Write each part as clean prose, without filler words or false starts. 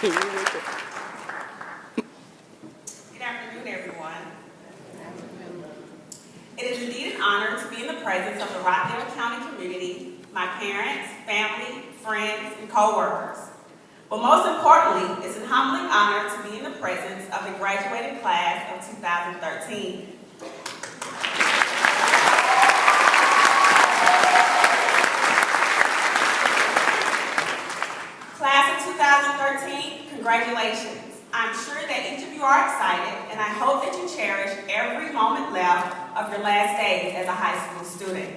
Good afternoon, everyone. It is indeed an honor to be in the presence of the Rockdale County community, my parents, family, friends, and co-workers. But most importantly, it's a humbling honor to be in the presence of the graduating class of 2013. Class of 2013, congratulations. I'm sure that each of you are excited, and I hope that you cherish every moment left of your last days as a high school student.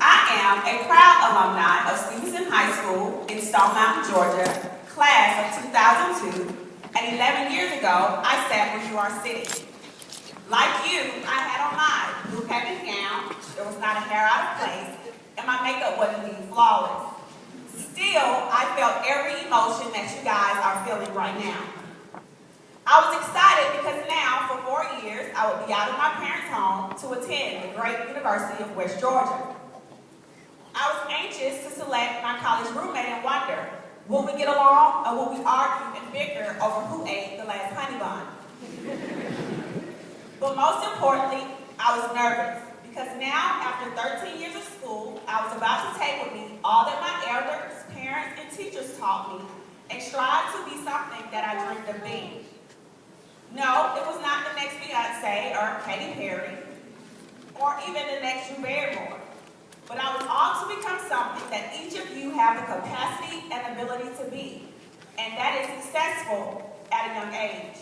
I am a proud alumni of Stevenson High School in Stone Mountain, Georgia, class of 2002, and 11 years ago, I sat where you are sitting. Like you, I had on my blue patterned gown, there was not a hair out of place, and my makeup wasn't even flawless. Still, I felt every emotion that you guys are feeling right now. I was excited because now, for 4 years, I would be out of my parents' home to attend the great University of West Georgia. I was anxious to select my college roommate and wonder, will we get along or will we argue and bicker over who ate the last honey bun? But most importantly, I was nervous because now, after 13 years of school, I was about to take with me all that my elders, parents, and teachers taught me and strive to be something that I dreamed of being. No, it was not the next Beyonce or Katy Perry or even the next Drew Barrymore. But I was all to become something that each of you have the capacity and ability to be, and that is successful at a young age.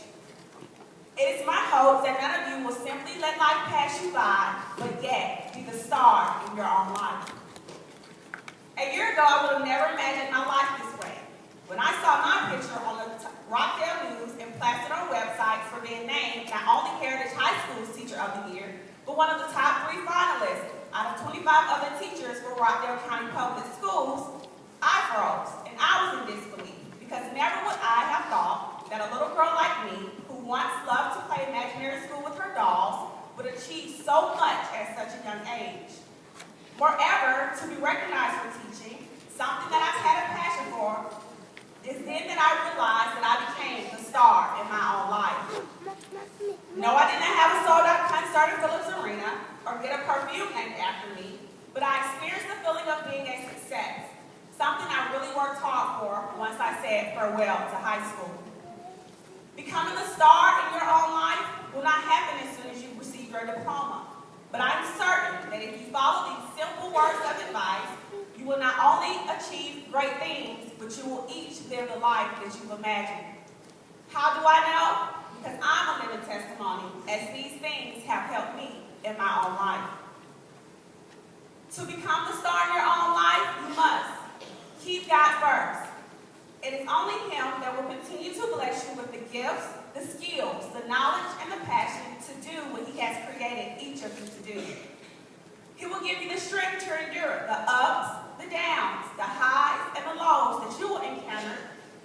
It is my hope that none of you will simply let life pass you by, but yet be the star in your own life. A year ago, I would have never imagined my life this way. When I saw my picture on the Rockdale News and plastered on websites for being named not only Heritage High School's Teacher of the Year, but one of the top 3 finalists out of 25 other teachers for Rockdale County Public Schools, I froze, and I was in disbelief, because never would I have thought that a little girl like me, who once loved to play imaginary school with her dolls, would achieve so much at such a young age. Moreover, to be recognized for teaching, something that I've had a passion for, is then that I realized that I became the star in my own life. No, I did not have a sold-out concert in Phillips Arena or get a perfume named after me, but I experienced the feeling of being a success, something I really worked hard for once I said farewell to high school. Becoming a star in your own life will not happen as soon as you receive your diploma, but I'm certain that if you follow these simple words of advice, you will not only achieve great things, but you will each live the life that you've imagined. How do I know? Because I'm a living testimony, as these things have helped me in my own life. To become the star in your own life, you must keep God first. It is only Him that will continue to bless you with the gifts, the skills, the knowledge, and the passion to do what He has created each of you to do. He will give you the strength to endure the ups, the downs, the highs, and the lows that you will encounter,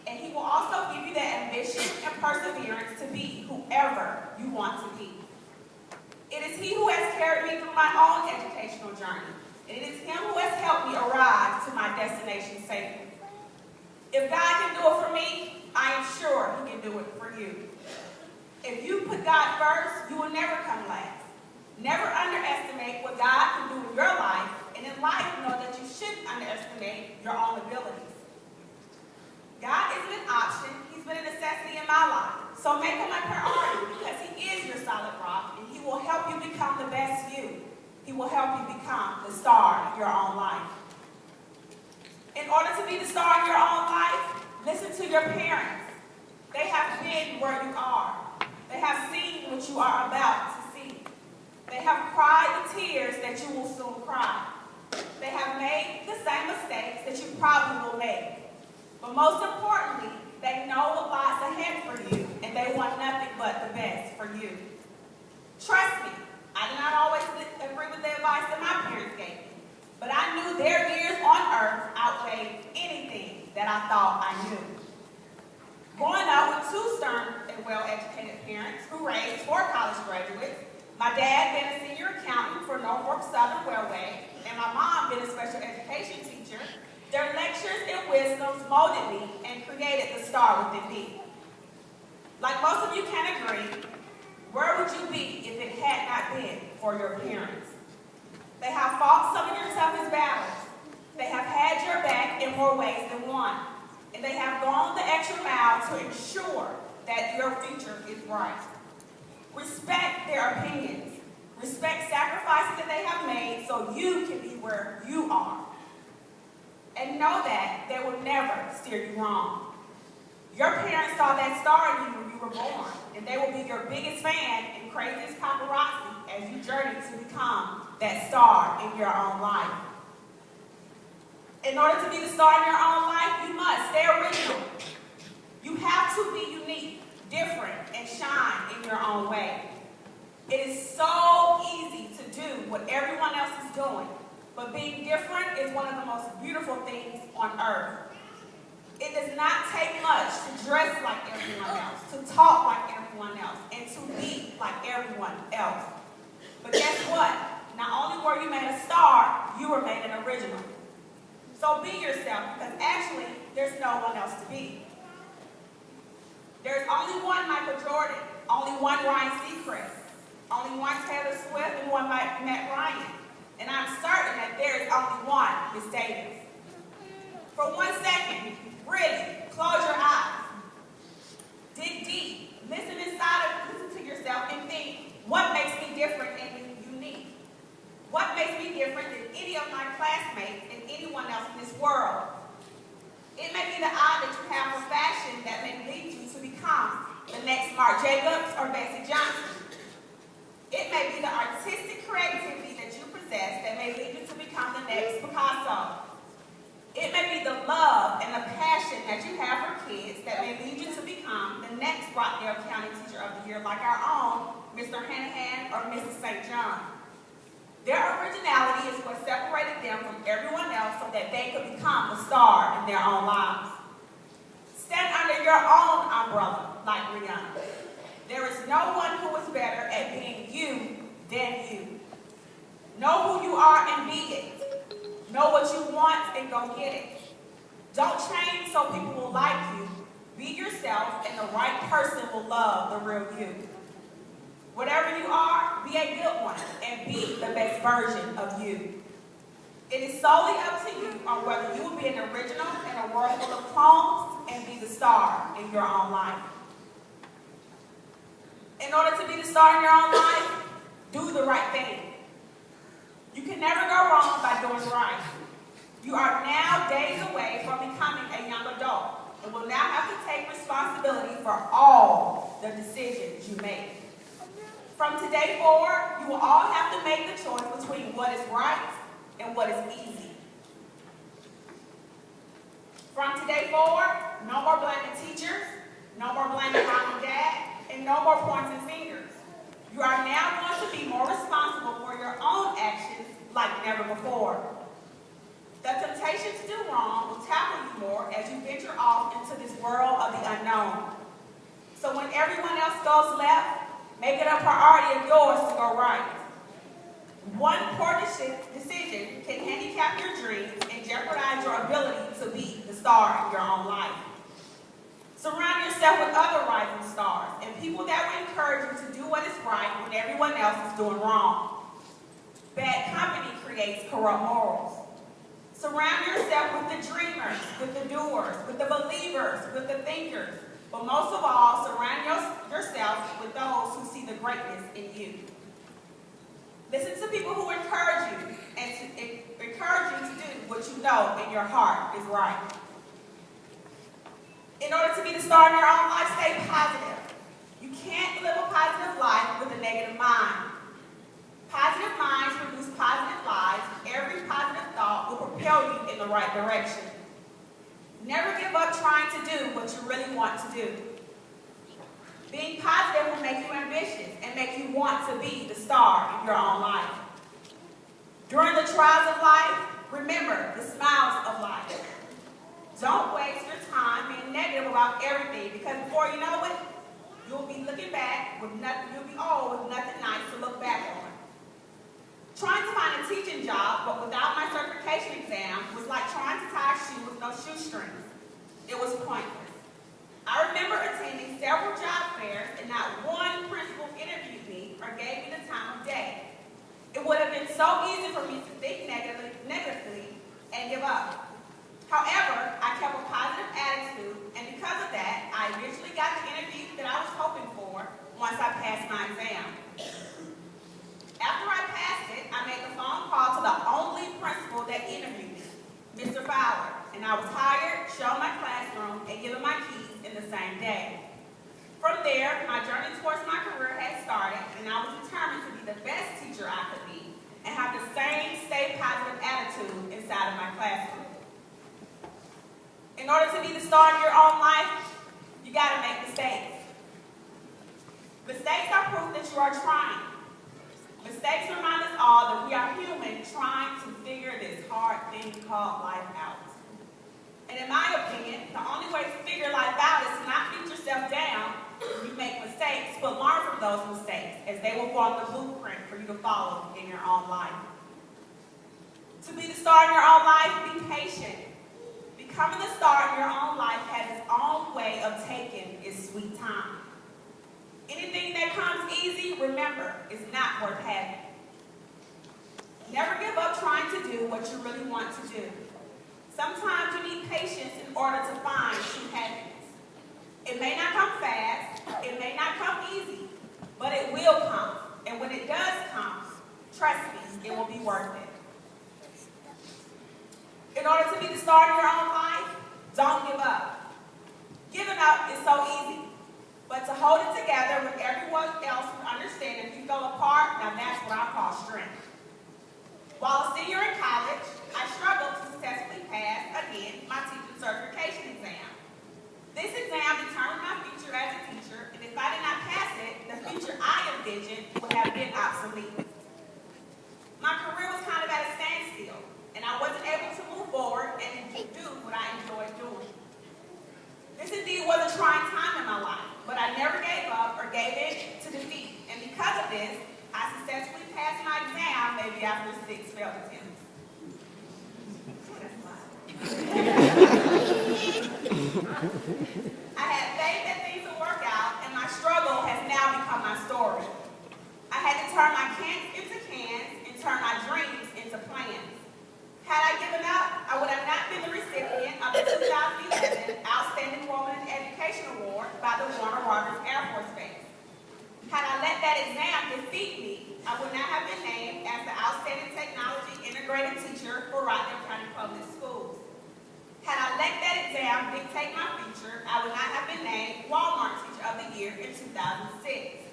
and He will also give you the ambition and perseverance to be whoever you want to be. It is He who has carried me through my own educational journey, and it is Him who has helped me arrive to my destination safely. If God can do it for me, I am sure He can do it for you. If you put God first, you will never come last. Never underestimate what God can do in your life, and in life, know that you shouldn't underestimate your own abilities. God isn't an option, He's been a necessity in my life. So make Him a priority, because He is your solid rock, and He will help you become the best you. He will help you become the star in your own life. In order to be the star in your own life, listen to your parents. They have been where you are. They have seen what you are about to see. They have cried the tears that you will soon cry. They have made the same mistakes that you probably will make. But most importantly, they know what lies ahead for you, and they want nothing but the best for you. Trust me, I did not always agree with the advice that my parents gave me, but I knew their years on earth outweighed anything that I thought I knew. Growing up with 2 stern and well-educated parents who raised 4 college graduates, my dad being a senior accountant for Norfolk Southern Railway, and my mom being a special education teacher, their lectures and wisdoms molded me and created created the star within me. Like most of you can agree, where would you be if it had not been for your parents? They have fought some of your toughest battles. They have had your back in more ways than one. And they have gone the extra mile to ensure that your future is bright. Respect their opinions. Respect sacrifices that they have made so you can be where you are. And know that they will never steer you wrong. Your parents saw that star in you when you were born, and they will be your biggest fan and craziest paparazzi as you journey to become that star in your own life. In order to be the star in your own life, you must stay original. You have to be unique, different, and shine in your own way. It is so easy to do what everyone else is doing, but being different is one of the most beautiful things on earth. It does not take much to dress like everyone else, to talk like everyone else, and to be like everyone else. But guess what? Not only were you made a star, you were made an original. So be yourself, because actually, there's no one else to be. There's only one Michael Jordan, only one Ryan Seacrest, only one Taylor Swift, and one Matt Ryan. And I'm certain that there is only one Miss Davis. For 1 second, really, close your eyes. Dig deep. Listen to yourself and think, what makes me different and unique? What makes me different than any of my classmates and anyone else in this world? It may be the eye that you have for fashion that may lead you to become the next Marc Jacobs or Bessie Johnson. It may be the artistic creativity that you possess that may lead you to become the next Picasso. It may be the love and the passion that you have for kids that may lead you to become the next Rockdale County Teacher of the Year, like our own Mr. Hanahan or Mrs. St. John. Their originality is what separated them from everyone else so that they could become the star in their own lives. Stand under your own umbrella, like Rihanna. There is no one who is better at being you than you. Know who you are and be it. Know what you want and go get it. Don't change so people will like you. Be yourself and the right person will love the real you. Whatever you are, be a good one and be the best version of you. It is solely up to you on whether you will be an original in a world full of clones and be the star in your own life. In order to be the star in your own life, do the right thing. You can never go wrong by doing right. You are now days away from becoming a young adult and will now have to take responsibility for all the decisions you make. From today forward, you will all have to make the choice between what is right and what is easy. From today forward, no more blaming teachers, no more blaming mom and dad, and no more pointing fingers. You are now going to be more responsible for your own actions like never before. The temptation to do wrong will tackle you more as you venture off into this world of the unknown. So when everyone else goes left, make it a priority of yours to go right. One poor decision can handicap your dreams and jeopardize your ability to be the star in your own life. Surround yourself with other rising stars and people that will encourage you to do what is right when everyone else is doing wrong. Bad company creates corrupt morals. Surround yourself with the dreamers, with the doers, with the believers, with the thinkers. But most of all, surround yourself with those who see the greatness in you. Listen to people who encourage you and encourage you to do what you know in your heart is right. In order to be the star in your own life, stay positive. You can't live a positive life with a negative mind. Positive minds produce positive lives. Every positive thought will propel you in the right direction. Never give up trying to do what you really want to do. Being positive will make you ambitious and make you want to be the star in your own life. During the trials of life, remember the smiles of life. Don't waste your time being negative about everything, because before you know it, you'll be looking back with nothing, you'll be old with nothing nice to look back on. Trying to find a teaching job, but without my certification exam, was like trying to tie a shoe with no shoestrings. It was pointless. so easy for me to think negatively and give up. However, I kept a positive attitude, and because of that, I eventually got the interview that I was hoping for once I passed my exam. After I passed it, I made a phone call to the only principal that interviewed me, Mr. Fowler, and I was hired, shown my classroom, and given my keys in the same day. From there, my journey towards my career had started, and I was determined to be the best teacher I could be and have the same stay positive attitude inside of my classroom. In order to be the star in your own life, you got to make mistakes. Mistakes are proof that you are trying. Mistakes remind us all that we are human trying to figure this hard thing called life out. And in my opinion, the only way to figure life out is to not beat yourself down when you make mistakes, but learn from those mistakes, as they will form the blueprint for you to follow in your own life. To be the star in your own life, be patient. Becoming the star in your own life has its own way of taking its sweet time. Anything that comes easy, remember, is not worth having. Never give up trying to do what you really want to do. Sometimes you need patience in order to find true happiness. It may not come fast, it may not come easy, but it will come. And when it does come, trust me, it will be worth it. In order to be the star in your own life, don't give up. Giving up is so easy, but to hold it together when everyone else would understand if you fell apart, now that's what I call strength. While a senior in college, I struggled to successfully pass, again, my teacher certification exam. This exam determined my future as a teacher, and if I did not pass it, the future I envisioned would have been obsolete. My career was kind of at a standstill, and I wasn't able to move forward and do what I enjoyed doing. This indeed was a trying time in my life, but I never gave up or gave in to defeat, and because of this, I successfully passed my exam maybe after 6 failed attempts. I had faith that things would work out, and my struggle has now become my story. I had to turn my cans into cans and turn my dreams into plans. Had I given up, I would have not been the recipient of the 2011 Outstanding Woman in Education Award by the Warner Robins Air Force Base. Had I let that exam defeat me, I would not have been named as the Outstanding Technology Integrated Teacher for Rockingham County Public Schools. Had I let that exam dictate my future, I would not have been named Walmart Teacher of the Year in 2006.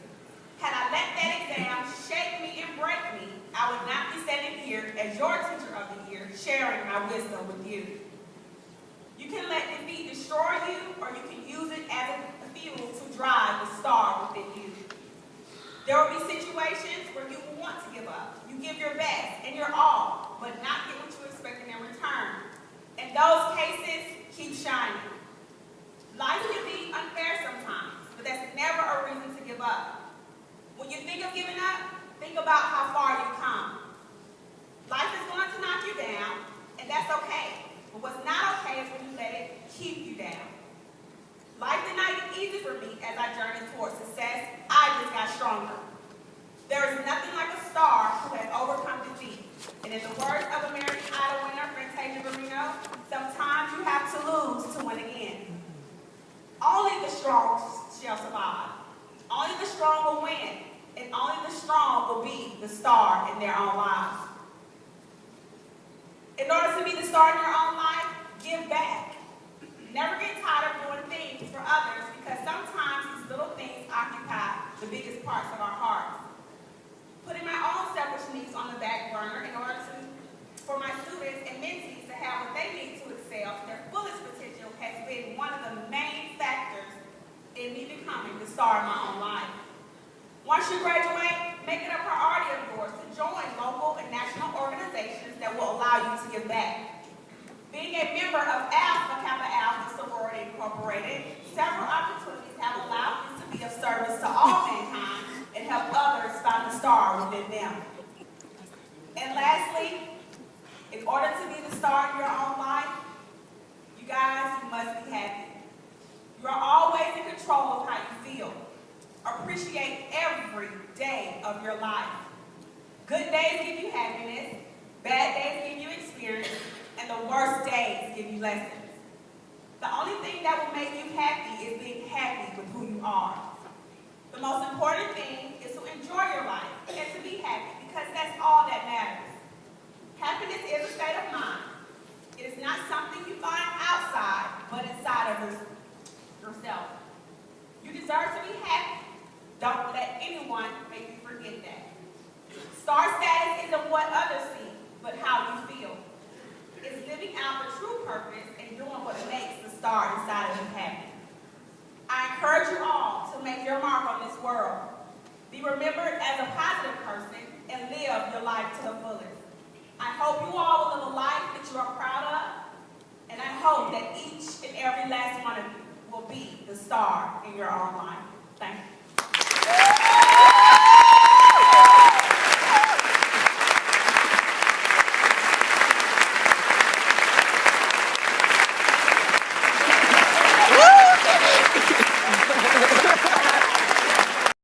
Had I let that exam shake me and break me, I would not be standing here as your Teacher of the Year, sharing my wisdom with you. You can let defeat destroy you, or you can use it as a fuel to drive the star within you. There will be situations where you will want to give up. You give your best and your all, but not get what you expect in return. In those cases, keep shining. Life can be unfair sometimes, but that's never a reason to give up. When you think of giving up, think about how far you've come. Life is going to knock you down, and that's okay. But what's not okay is when you let it keep you down. Life did not get easy for me as I journeyed towards success. I just got stronger. There is nothing like a star who has overcome defeat. And in the words of American Idol winner Fantasia Barrino, sometimes you have to lose to win again. Only the strong shall survive. Only the strong will win. And only the strong will be the star in their own lives. In order to be the star in your own life, give back. Never get tired of doing things for others, because sometimes these little things occupy the biggest parts of our hearts. Putting my own selfish needs on the back burner in order for my students and mentees to have what they need to excel to their fullest potential has been one of the main factors in me becoming the star in my own life. Once you graduate, make it a priority of yours to join local and national organizations that will allow you to give back. Being a member of Alpha Kappa Alpha Sorority Incorporated, several opportunities have allowed me to be of service to all mankind and help others find the star within them. And lastly, in order to be the star in your own life, you guys, you must be happy. You are always in control of how you feel. Appreciate every day of your life. Good days give you happiness, bad days give you experience, and the worst days give you lessons. The only thing that will make you happy is being happy with who you are. The most important thing is to enjoy your life and to be happy, because that's all that matters. Happiness is a state of mind. It is not something you find outside, but inside of yourself. You deserve to be happy. Don't let anyone make you forget that. Star status isn't what others see, but how you feel. It's living out the true purpose and doing what makes the star inside of you happy. I encourage you all to make your mark on this world. Be remembered as a positive person and live your life to the fullest. I hope you all will live a life that you are proud of, and I hope that each and every last one of you will be the star in your own life. Thank you.